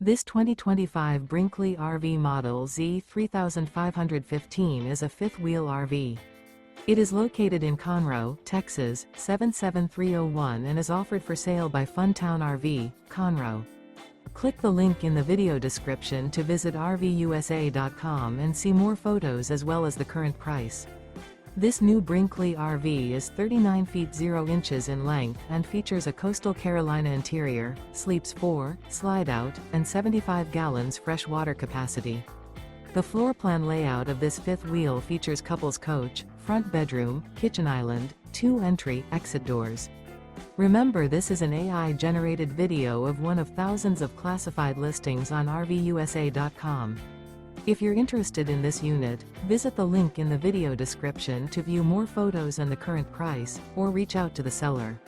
This 2025 Brinkley RV Model Z 3515 is a fifth-wheel RV. It is located in Conroe, Texas, 77301 and is offered for sale by Funtown RV, Conroe. Click the link in the video description to visit RVUSA.com and see more photos as well as the current price. This new Brinkley RV is 39 feet 0 inches in length and features a coastal Carolina interior, sleeps 4, slide-out, and 75 gallons fresh water capacity. The floor plan layout of this fifth wheel features couples coach, front bedroom, kitchen island, 2 entry/exit doors. Remember, this is an AI-generated video of one of thousands of classified listings on RVUSA.com. If you're interested in this unit, visit the link in the video description to view more photos and the current price, or reach out to the seller.